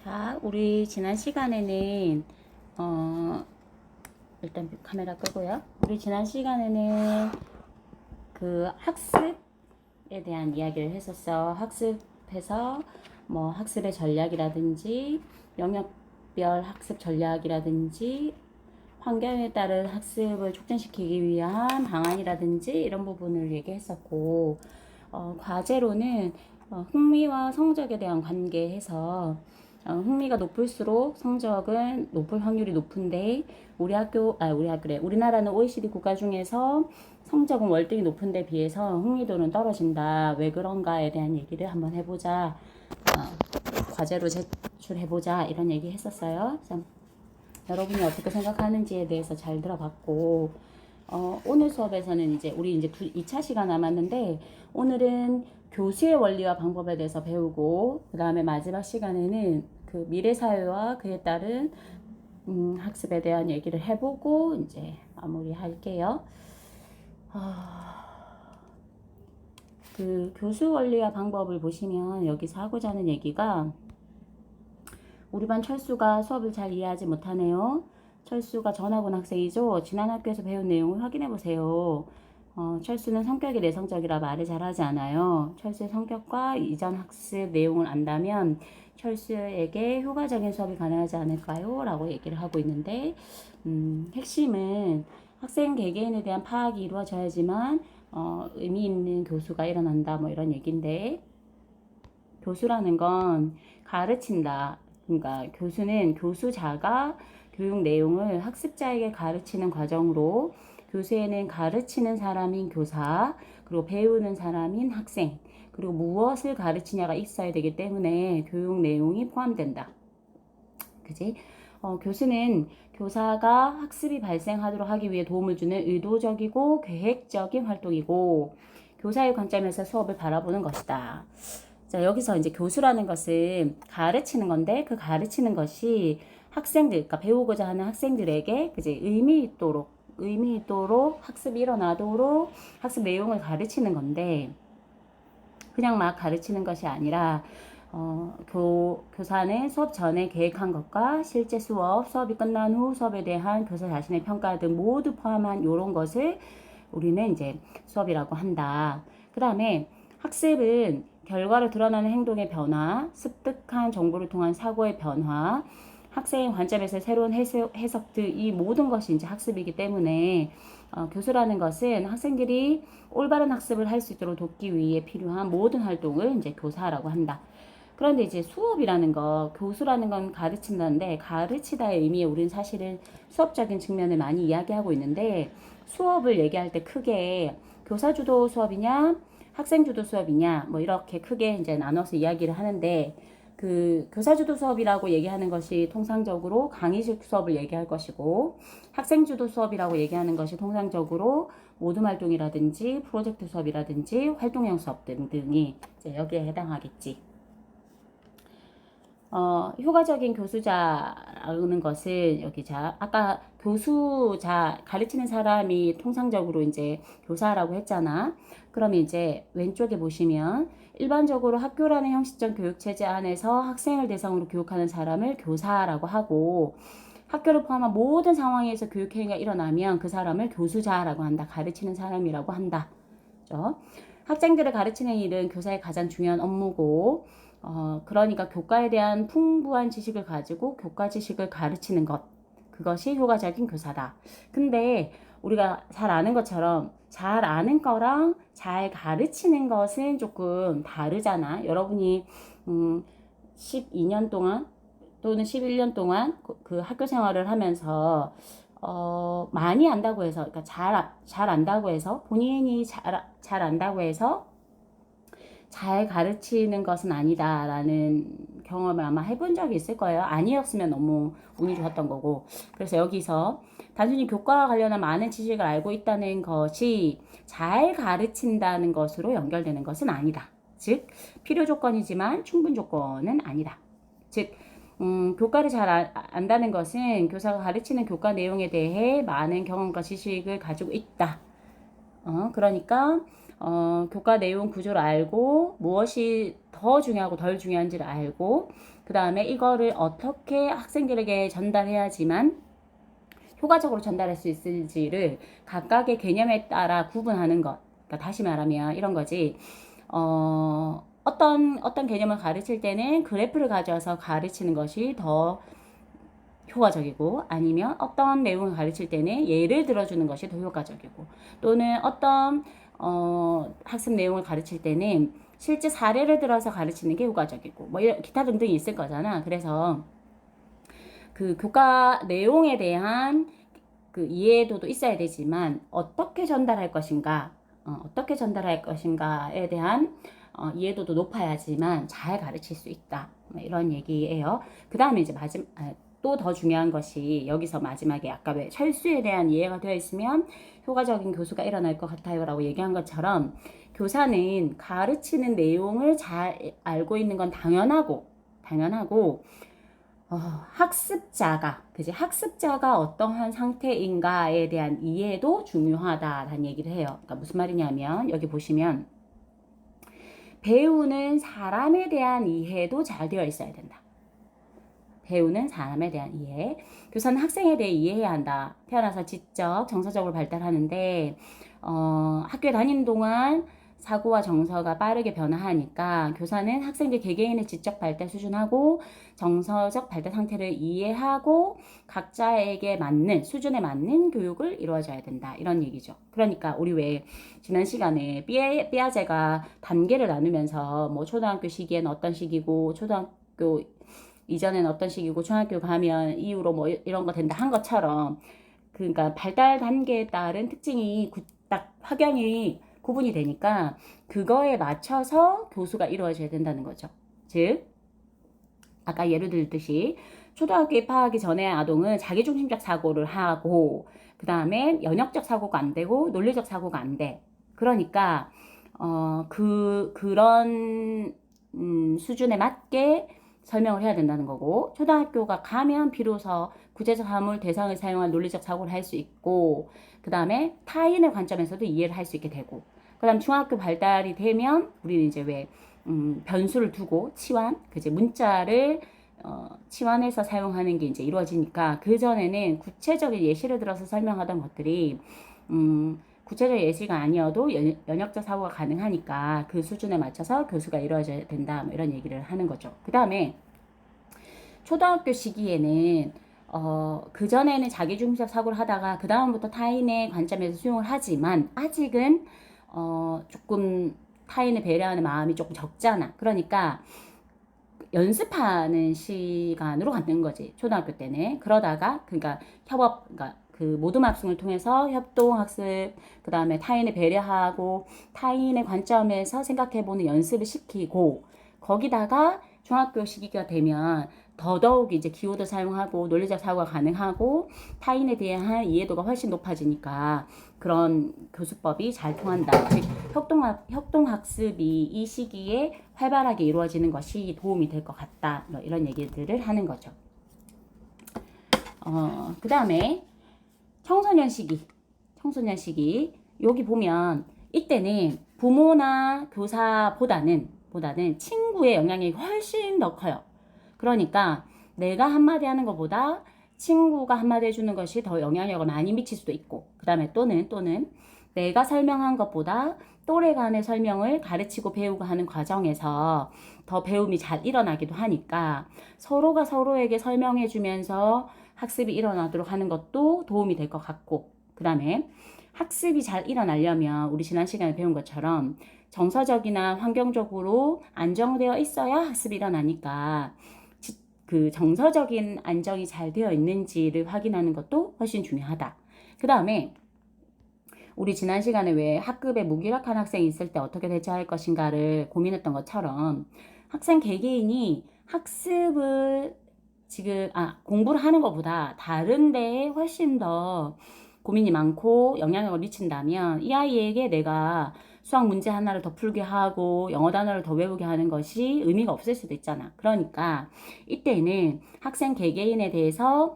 자, 우리 지난 시간에는 일단 카메라 끄고요. 우리 지난 시간에는 그 학습에 대한 이야기를 했었어. 학습해서 뭐 학습의 전략이라든지 영역별 학습 전략이라든지 환경에 따른 학습을 촉진시키기 위한 방안이라든지 이런 부분을 얘기했었고, 과제로는 흥미와 성적에 대한 관계해서 흥미가 높을수록 성적은 높을 확률이 높은데 우리나라는 OECD 국가 중에서 성적은 월등히 높은데 비해서 흥미도는 떨어진다. 왜 그런가에 대한 얘기를 한번 해보자. 과제로 제출해보자. 이런 얘기 했었어요. 여러분이 어떻게 생각하는지에 대해서 잘 들어봤고, 오늘 수업에서는 우리 2차 시간 남았는데, 오늘은 교수의 원리와 방법에 대해서 배우고, 그 다음에 마지막 시간에는 그 미래사회와 그에 따른 학습에 대한 얘기를 해보고, 이제 마무리할게요. 그 교수 원리와 방법을 보시면 여기서 하고자 하는 얘기가, 우리 반 철수가 수업을 잘 이해하지 못하네요. 철수가 전학 온 학생이죠. 지난 학교에서 배운 내용을 확인해 보세요. 철수는 성격이 내성적이라 말을 잘하지 않아요. 철수의 성격과 이전 학습 내용을 안다면 철수에게 효과적인 수업이 가능하지 않을까요? 라고 얘기를 하고 있는데, 핵심은 학생 개개인에 대한 파악이 이루어져야지만 의미 있는 교수가 일어난다, 뭐 이런 얘기인데, 교수라는 건 가르친다. 그러니까 교수는 교수자가 교육 내용을 학습자에게 가르치는 과정으로, 교수에는 가르치는 사람인 교사, 그리고 배우는 사람인 학생, 그리고 무엇을 가르치냐가 있어야 되기 때문에 교육 내용이 포함된다. 그지? 교수는 교사가 학습이 발생하도록 하기 위해 도움을 주는 의도적이고 계획적인 활동이고, 교사의 관점에서 수업을 바라보는 것이다. 자, 여기서 이제 교수라는 것은 가르치는 건데, 그 가르치는 것이 학생들, 그러니까 배우고자 하는 학생들에게 그지 의미 있도록 학습이 일어나도록 학습 내용을 가르치는 건데, 그냥 막 가르치는 것이 아니라 교사는 수업 전에 계획한 것과 실제 수업이 끝난 후 수업에 대한 교사 자신의 평가 등 모두 포함한 이런 것을 우리는 이제 수업이라고 한다. 그 다음에 학습은 결과로 드러나는 행동의 변화, 습득한 정보를 통한 사고의 변화, 학생의 관점에서 새로운 해석들, 이 모든 것이 이제 학습이기 때문에 교수라는 것은 학생들이 올바른 학습을 할 수 있도록 돕기 위해 필요한 모든 활동을 이제 교사라고 한다. 그런데 이제 수업이라는 거, 교수라는 건 가르친다는데, 가르치다의 의미에 우리는 사실은 수업적인 측면을 많이 이야기하고 있는데, 수업을 얘기할 때 크게 교사주도 수업이냐, 학생주도 수업이냐, 뭐 이렇게 크게 이제 나눠서 이야기를 하는데, 그 교사주도 수업이라고 얘기하는 것이 통상적으로 강의식 수업을 얘기할 것이고, 학생주도 수업이라고 얘기하는 것이 통상적으로 모둠 활동이라든지 프로젝트 수업이라든지 활동형 수업 등등이 이제 여기에 해당하겠지. 효과적인 교수자라는 것은 여기 아까 교수자 가르치는 사람이 통상적으로 이제 교사라고 했잖아. 그러면 이제 왼쪽에 보시면 일반적으로 학교라는 형식적 교육체제 안에서 학생을 대상으로 교육하는 사람을 교사라고 하고, 학교를 포함한 모든 상황에서 교육행위가 일어나면 그 사람을 교수자라고 한다. 가르치는 사람이라고 한다. 그렇죠? 학생들을 가르치는 일은 교사의 가장 중요한 업무고, 그러니까 교과에 대한 풍부한 지식을 가지고 교과 지식을 가르치는 것, 그것이 효과적인 교사다. 근데 우리가 잘 아는 것처럼 잘 아는 거랑 잘 가르치는 것은 조금 다르잖아. 여러분이 12년 동안 또는 11년 동안 그 학교 생활을 하면서 많이 안다고 해서, 그러니까 잘 안다고 해서, 본인이 잘 안다고 해서 잘 가르치는 것은 아니다라는 경험을 아마 해본 적이 있을 거예요. 아니었으면 너무 운이 좋았던 거고. 그래서 여기서 단순히 교과와 관련한 많은 지식을 알고 있다는 것이 잘 가르친다는 것으로 연결되는 것은 아니다. 즉, 필요 조건이지만 충분 조건은 아니다. 즉, 교과를 잘 안다는 것은 교사가 가르치는 교과 내용에 대해 많은 경험과 지식을 가지고 있다. 그러니까 교과 내용 구조를 알고 무엇이 더 중요하고 덜 중요한지를 알고 그 다음에 이거를 어떻게 학생들에게 전달해야지만 효과적으로 전달할 수 있을지를 각각의 개념에 따라 구분하는 것. 그러니까 다시 말하면 이런 거지. 어떤 개념을 가르칠 때는 그래프를 가져와서 가르치는 것이 더 효과적이고 아니면 어떤 내용을 가르칠 때는 예를 들어주는 것이 더 효과적이고 또는 어떤 학습 내용을 가르칠 때는 실제 사례를 들어서 가르치는 게 효과적이고 뭐 이런 기타 등등이 있을 거잖아. 그래서 그 교과 내용에 대한 그 이해도도 있어야 되지만 어떻게 전달할 것인가, 어떻게 전달할 것인가에 대한 이해도도 높아야지만 잘 가르칠 수 있다. 뭐 이런 얘기예요. 그 다음에 이제 또 더 중요한 것이 여기서 마지막에 아까 왜 철수에 대한 이해가 되어 있으면 효과적인 교수가 일어날 것 같아요 라고 얘기한 것처럼 교사는 가르치는 내용을 잘 알고 있는 건 당연하고 학습자가 어떠한 상태인가에 대한 이해도 중요하다라는 얘기를 해요. 그러니까 무슨 말이냐면 여기 보시면 배우는 사람에 대한 이해도 잘 되어 있어야 된다. 배우는 사람에 대한 이해. 교사는 학생에 대해 이해해야 한다. 태어나서 지적, 정서적으로 발달하는데 학교에 다니는 동안 사고와 정서가 빠르게 변화하니까 교사는 학생들 개개인의 지적 발달 수준하고 정서적 발달 상태를 이해하고 각자에게 맞는 수준에 맞는 교육을 이루어줘야 된다. 이런 얘기죠. 그러니까 우리 왜 지난 시간에 삐아제가 단계를 나누면서 뭐 초등학교 시기에는 어떤 시기고 초등학교 이전에는 어떤 시기고 중학교 가면 이후로 뭐 이런 거 된다 한 것처럼 그러니까 발달 단계에 따른 특징이 딱 확연히 구분이 되니까 그거에 맞춰서 교수가 이루어져야 된다는 거죠. 즉 아까 예를 들듯이 초등학교 입학하기 전에 아동은 자기중심적 사고를 하고 그 다음에 연역적 사고가 안 되고 논리적 사고가 안 돼. 그러니까 그런 수준에 맞게 설명을 해야 된다는 거고 초등학교가 가면 비로소 구체적 사물 대상을 사용한 논리적 사고를 할 수 있고 그 다음에 타인의 관점에서도 이해를 할 수 있게 되고 그 다음 중학교 발달이 되면 우리는 이제 왜 변수를 두고 치환 그제 문자를 치환해서 사용하는 게 이제 이루어지니까 그 전에는 구체적인 예시를 들어서 설명하던 것들이 구체적 예시가 아니어도 연역적 사고가 가능하니까 그 수준에 맞춰서 교수가 이루어져야 된다 뭐 이런 얘기를 하는 거죠. 그 다음에 초등학교 시기에는 그전에는 자기중심적 사고를 하다가 그 다음부터 타인의 관점에서 수용을 하지만 아직은 조금 타인을 배려하는 마음이 조금 적잖아. 그러니까 연습하는 시간으로 갖는 거지. 초등학교 때는. 그러다가 그러니까 그러니까 그 모둠 합승을 통해서 협동 학습, 그 다음에 타인을 배려하고 타인의 관점에서 생각해보는 연습을 시키고 거기다가 중학교 시기가 되면 더더욱 이제 기호도 사용하고 논리적 사고가 가능하고 타인에 대한 이해도가 훨씬 높아지니까 그런 교수법이 잘 통한다. 즉 협동학습이 이 시기에 활발하게 이루어지는 것이 도움이 될 것 같다. 뭐 이런 얘기들을 하는 거죠. 그 다음에 청소년 시기 여기 보면 이때는 부모나 교사보다는 친구의 영향이 훨씬 더 커요. 그러니까 내가 한마디 하는 것보다 친구가 한마디 해주는 것이 더 영향력을 많이 미칠 수도 있고 그 다음에 또는 내가 설명한 것보다 또래 간의 설명을 가르치고 배우고 하는 과정에서 더 배움이 잘 일어나기도 하니까 서로가 서로에게 설명해 주면서 학습이 일어나도록 하는 것도 도움이 될 것 같고 그 다음에 학습이 잘 일어나려면 우리 지난 시간에 배운 것처럼 정서적이나 환경적으로 안정되어 있어야 학습이 일어나니까 그 정서적인 안정이 잘 되어 있는지를 확인하는 것도 훨씬 중요하다. 그 다음에 우리 지난 시간에 왜 학급에 무기력한 학생이 있을 때 어떻게 대처할 것인가를 고민했던 것처럼 학생 개개인이 학습을 지금 공부를 하는 것보다 다른 데에 훨씬 더 고민이 많고 영향력을 미친다면 이 아이에게 내가 수학 문제 하나를 더 풀게 하고 영어 단어를 더 외우게 하는 것이 의미가 없을 수도 있잖아. 그러니까 이때는 학생 개개인에 대해서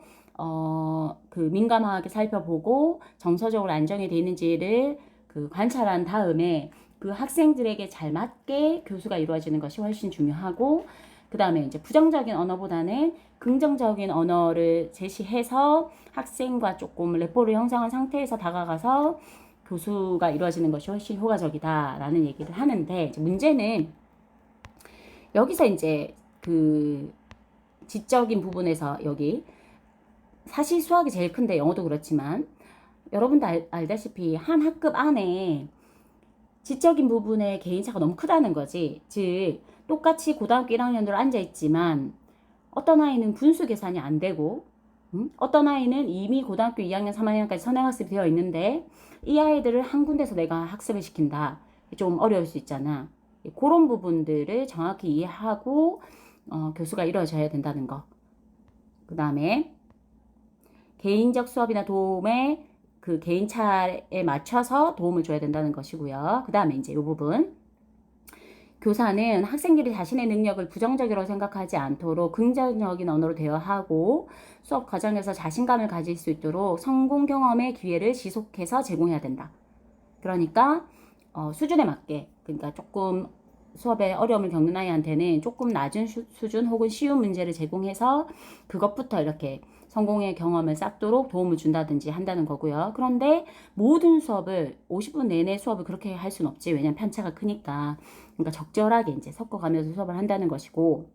그 민감하게 살펴보고 정서적으로 안정이 되는지를 그 관찰한 다음에 그 학생들에게 잘 맞게 교수가 이루어지는 것이 훨씬 중요하고, 그 다음에 이제 부정적인 언어보다는 긍정적인 언어를 제시해서 학생과 조금 레포를 형성한 상태에서 다가가서 교수가 이루어지는 것이 훨씬 효과적이다라는 얘기를 하는데, 이제 문제는 여기서 이제 그 지적인 부분에서 여기 사실 수학이 제일 큰데 영어도 그렇지만 여러분도 알다시피 한 학급 안에 지적인 부분에 개인차가 너무 크다는 거지. 즉 똑같이 고등학교 1학년으로 앉아있지만 어떤 아이는 분수 계산이 안 되고 어떤 아이는 이미 고등학교 2학년, 3학년까지 선행학습이 되어 있는데 이 아이들을 한 군데서 내가 학습을 시킨다. 좀 어려울 수 있잖아. 그런 부분들을 정확히 이해하고 교수가 이루어져야 된다는 거. 그 다음에 개인적 수업이나 도움에 그 개인차에 맞춰서 도움을 줘야 된다는 것이고요. 그 다음에 이제 이 부분. 교사는 학생들이 자신의 능력을 부정적으로 생각하지 않도록 긍정적인 언어로 대화하고 수업 과정에서 자신감을 가질 수 있도록 성공 경험의 기회를 지속해서 제공해야 된다. 그러니까 수준에 맞게, 그러니까 조금 수업에 어려움을 겪는 아이한테는 조금 낮은 수준 혹은 쉬운 문제를 제공해서 그것부터 이렇게 성공의 경험을 쌓도록 도움을 준다든지 한다는 거고요. 그런데 모든 수업을 50분 내내 수업을 그렇게 할 수는 없지. 왜냐면 편차가 크니까. 그러니까 적절하게 이제 섞어가면서 수업을 한다는 것이고,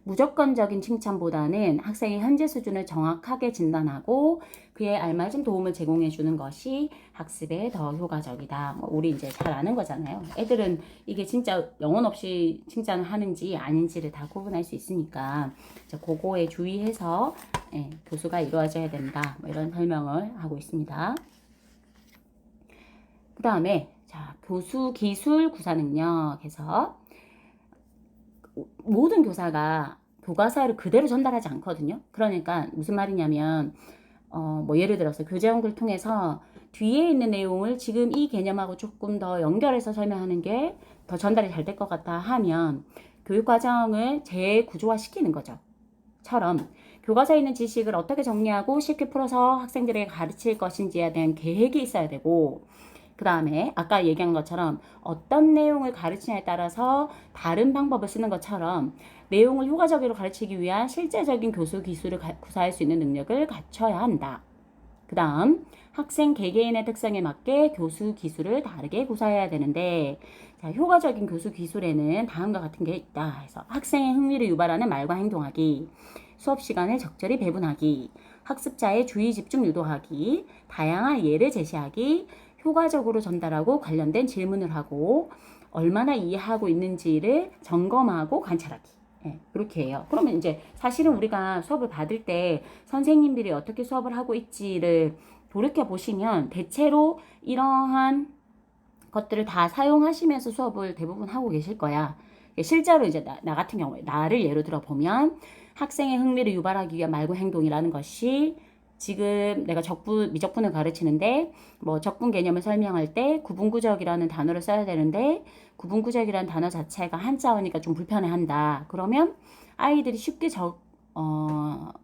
무조건적인 칭찬보다는 학생의 현재 수준을 정확하게 진단하고 그에 알맞은 도움을 제공해 주는 것이 학습에 더 효과적이다. 뭐 우리 이제 잘 아는 거잖아요. 애들은 이게 진짜 영혼 없이 칭찬을 하는지 아닌지를 다 구분할 수 있으니까 그거에 주의해서 교수가 이루어져야 된다. 뭐 이런 설명을 하고 있습니다. 그 다음에 교수 기술 구사 능력에서 모든 교사가 교과서를 그대로 전달하지 않거든요. 그러니까 무슨 말이냐면 뭐 예를 들어서 교재연구를 통해서 뒤에 있는 내용을 지금 이 개념하고 조금 더 연결해서 설명하는 게 더 전달이 잘 될 것 같다 하면 교육과정을 재구조화 시키는 거죠. 처럼 교과서에 있는 지식을 어떻게 정리하고 쉽게 풀어서 학생들에게 가르칠 것인지에 대한 계획이 있어야 되고, 그 다음에 아까 얘기한 것처럼 어떤 내용을 가르치냐에 따라서 다른 방법을 쓰는 것처럼 내용을 효과적으로 가르치기 위한 실제적인 교수 기술을 구사할 수 있는 능력을 갖춰야 한다. 그 다음 학생 개개인의 특성에 맞게 교수 기술을 다르게 구사해야 되는데, 효과적인 교수 기술에는 다음과 같은 게 있다 해서 학생의 흥미를 유발하는 말과 행동하기, 수업 시간을 적절히 배분하기, 학습자의 주의 집중 유도하기, 다양한 예를 제시하기, 효과적으로 전달하고 관련된 질문을 하고 얼마나 이해하고 있는지를 점검하고 관찰하기. 그렇게 해요. 그러면 이제 사실은 우리가 수업을 받을 때 선생님들이 어떻게 수업을 하고 있지를 돌이켜 보시면 대체로 이러한 것들을 다 사용하시면서 수업을 대부분 하고 계실 거야. 실제로 이제 나 같은 경우에 나를 예로 들어 보면 학생의 흥미를 유발하기 위한 말과 행동이라는 것이 지금 내가 적분, 미적분을 가르치는데 뭐 적분 개념을 설명할 때 구분구적이라는 단어를 써야 되는데 구분구적이라는 단어 자체가 한자어니까 좀 불편해한다. 그러면 아이들이 쉽게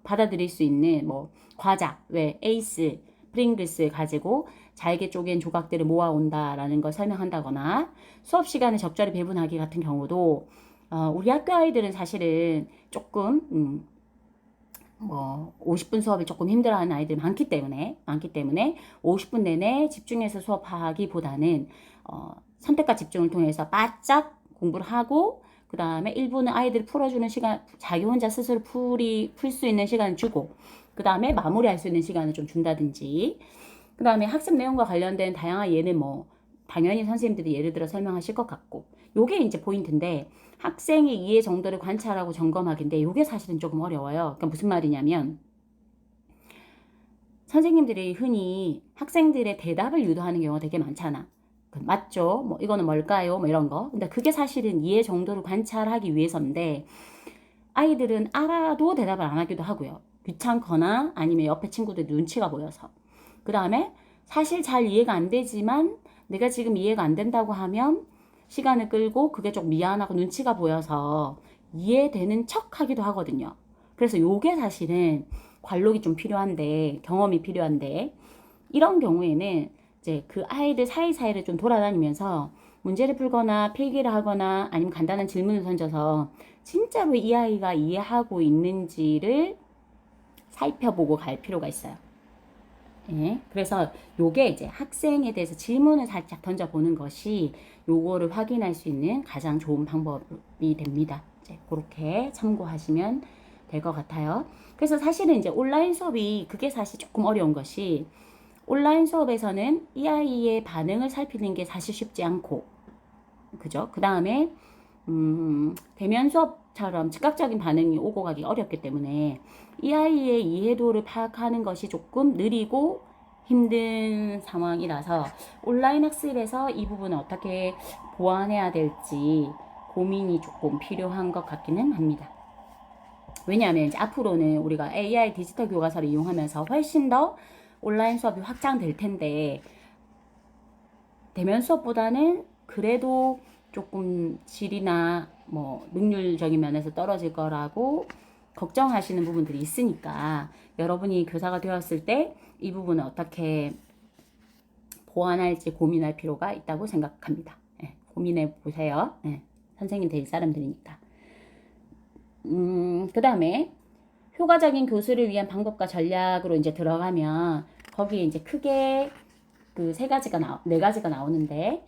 받아들일 수 있는 뭐 과자, 왜 에이스, 프링글스 가지고 잘게 쪼갠 조각들을 모아온다라는 걸 설명한다거나 수업 시간에 적절히 배분하기 같은 경우도 우리 학교 아이들은 사실은 조금 뭐 50분 수업이 조금 힘들어하는 아이들이 많기 때문에 50분 내내 집중해서 수업하기보다는 선택과 집중을 통해서 바짝 공부를 하고 그 다음에 일부는 아이들이 풀어주는 시간, 자기 혼자 스스로 풀 수 있는 시간을 주고 그 다음에 마무리할 수 있는 시간을 좀 준다든지, 그 다음에 학습 내용과 관련된 다양한 예는 뭐 당연히 선생님들이 예를 들어 설명하실 것 같고, 요게 이제 포인트인데 학생의 이해 정도를 관찰하고 점검하기인데 요게 사실은 조금 어려워요. 그러니까 무슨 말이냐면 선생님들이 흔히 학생들의 대답을 유도하는 경우가 되게 많잖아. 맞죠? 뭐 이거는 뭘까요? 뭐 이런 거. 근데 그게 사실은 이해 정도를 관찰하기 위해서인데 아이들은 알아도 대답을 안 하기도 하고요. 귀찮거나 아니면 옆에 친구들 눈치가 보여서. 그 다음에 사실 잘 이해가 안 되지만 내가 지금 이해가 안 된다고 하면 시간을 끌고 그게 좀 미안하고 눈치가 보여서 이해되는 척 하기도 하거든요. 그래서 요게 사실은 관록이 좀 필요한데, 경험이 필요한데, 이런 경우에는 이제 그 아이들 사이사이를 좀 돌아다니면서 문제를 풀거나 필기를 하거나 아니면 간단한 질문을 던져서 진짜로 이 아이가 이해하고 있는지를 살펴보고 갈 필요가 있어요. 예, 그래서 요게 이제 학생에 대해서 질문을 살짝 던져보는 것이 요거를 확인할 수 있는 가장 좋은 방법이 됩니다. 이제 그렇게 참고하시면 될 것 같아요. 그래서 사실은 이제 온라인 수업이 그게 사실 조금 어려운 것이 온라인 수업에서는 이 아이의 반응을 살피는 게 사실 쉽지 않고, 그죠? 그 다음에 대면 수업처럼 즉각적인 반응이 오고 가기 어렵기 때문에 이 아이의 이해도를 파악하는 것이 조금 느리고 힘든 상황이라서 온라인 학습에서 이 부분을 어떻게 보완해야 될지 고민이 조금 필요한 것 같기는 합니다. 왜냐하면 이제 앞으로는 우리가 AI 디지털 교과서를 이용하면서 훨씬 더 온라인 수업이 확장될 텐데 대면 수업보다는 그래도 조금 질이나 뭐 능률적인 면에서 떨어질 거라고 걱정하시는 부분들이 있으니까 여러분이 교사가 되었을 때 이 부분을 어떻게 보완할지 고민할 필요가 있다고 생각합니다. 예, 고민해 보세요. 예, 선생님 될 사람들이니까. 그 다음에 효과적인 교수를 위한 방법과 전략으로 이제 들어가면 거기에 이제 크게 그 네 가지가 나오는데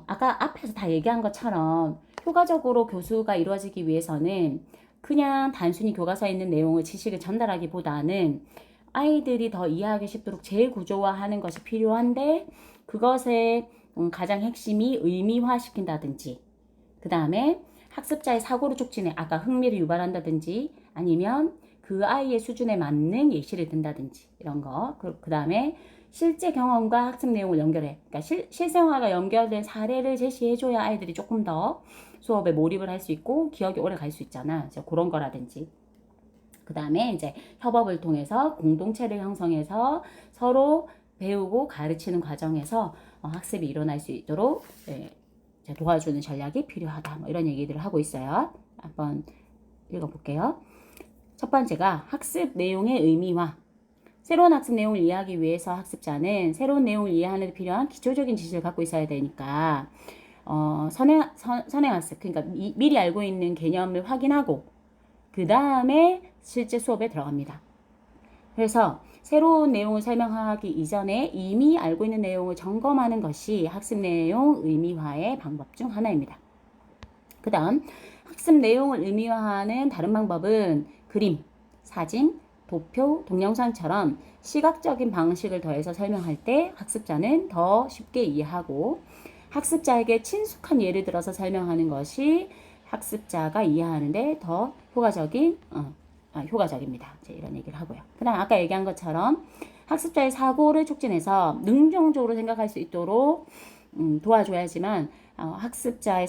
아까 앞에서 다 얘기한 것처럼 효과적으로 교수가 이루어지기 위해서는 그냥 단순히 교과서에 있는 내용을 지식을 전달하기보다는 아이들이 더 이해하기 쉽도록 재구조화하는 것이 필요한데 그것의 가장 핵심이 의미화시킨다든지 그 다음에 학습자의 사고를 촉진해 아까 흥미를 유발한다든지 아니면 그 아이의 수준에 맞는 예시를 든다든지 이런 거 그 다음에 실제 경험과 학습 내용을 연결해 그러니까 실생활과 연결된 사례를 제시해줘야 아이들이 조금 더 수업에 몰입을 할 수 있고 기억이 오래 갈 수 있잖아. 이제 그런 거라든지 그 다음에 이제 협업을 통해서 공동체를 형성해서 서로 배우고 가르치는 과정에서 학습이 일어날 수 있도록 도와주는 전략이 필요하다. 뭐 이런 얘기들을 하고 있어요. 한번 읽어볼게요. 첫 번째가 학습 내용의 의미화. 새로운 학습 내용을 이해하기 위해서 학습자는 새로운 내용을 이해하는 데 필요한 기초적인 지식을 갖고 있어야 되니까 선행학습, 그러니까 미리 알고 있는 개념을 확인하고 그 다음에 실제 수업에 들어갑니다. 그래서 새로운 내용을 설명하기 이전에 이미 알고 있는 내용을 점검하는 것이 학습 내용 의미화의 방법 중 하나입니다. 그 다음 학습 내용을 의미화하는 다른 방법은 그림, 사진, 도표, 동영상처럼 시각적인 방식을 더해서 설명할 때 학습자는 더 쉽게 이해하고 학습자에게 친숙한 예를 들어서 설명하는 것이 학습자가 이해하는데 더 효과적입니다. 이런 얘기를 하고요. 그 다음 아까 얘기한 것처럼 학습자의 사고를 촉진해서 능동적으로 생각할 수 있도록 도와줘야지만 학습자의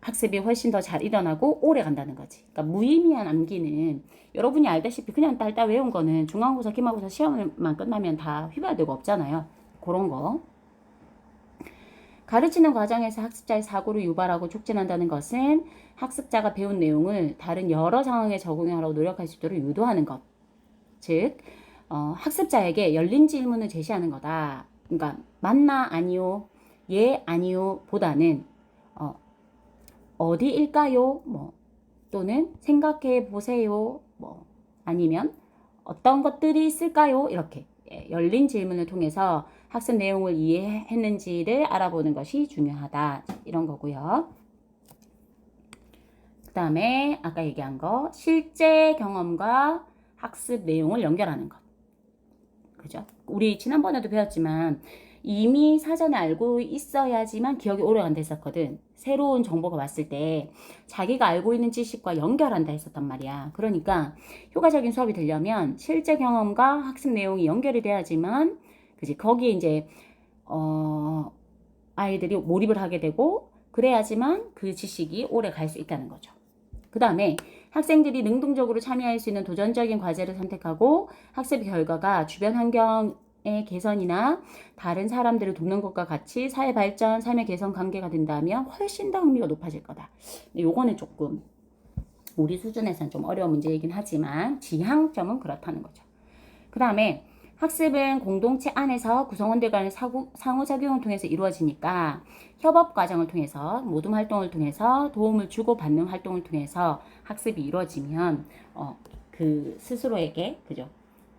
학습이 훨씬 더 잘 일어나고 오래 간다는 거지. 그러니까 무의미한 암기는 여러분이 알다시피 그냥 딸딸 외운 거는 중간고사, 기말고사 시험만 끝나면 다 휘발되고 없잖아요. 그런 거. 가르치는 과정에서 학습자의 사고를 유발하고 촉진한다는 것은 학습자가 배운 내용을 다른 여러 상황에 적용하려고 노력할 수 있도록 유도하는 것. 즉, 학습자에게 열린 질문을 제시하는 거다. 그러니까 맞나 아니요, 예 아니요 보다는 어디일까요? 뭐 또는 생각해 보세요. 뭐 아니면 어떤 것들이 있을까요? 이렇게 열린 질문을 통해서 학습 내용을 이해했는지를 알아보는 것이 중요하다. 이런 거고요. 그 다음에 아까 얘기한 거 실제 경험과 학습 내용을 연결하는 것. 그죠? 우리 지난번에도 배웠지만 이미 사전에 알고 있어야지만 기억이 오래간다 했었거든. 새로운 정보가 왔을 때 자기가 알고 있는 지식과 연결한다 했었단 말이야. 그러니까 효과적인 수업이 되려면 실제 경험과 학습 내용이 연결이 돼야지만 그지? 거기에 이제 아이들이 몰입을 하게 되고 그래야지만 그 지식이 오래 갈 수 있다는 거죠. 그 다음에 학생들이 능동적으로 참여할 수 있는 도전적인 과제를 선택하고 학습 결과가 주변 환경의 개선이나 다른 사람들을 돕는 것과 같이 사회 발전, 삶의 개선 관계가 된다면 훨씬 더 흥미가 높아질 거다. 요거는 조금 우리 수준에서는 좀 어려운 문제이긴 하지만 지향점은 그렇다는 거죠. 그 다음에 학습은 공동체 안에서 구성원들 간의 상호작용을 통해서 이루어지니까 협업 과정을 통해서 모둠 활동을 통해서 도움을 주고받는 활동을 통해서 학습이 이루어지면 그 스스로에게 그죠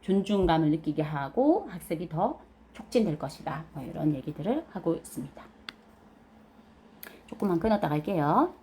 존중감을 느끼게 하고 학습이 더 촉진될 것이다. 이런 얘기들을 하고 있습니다. 조금만 끊었다 갈게요.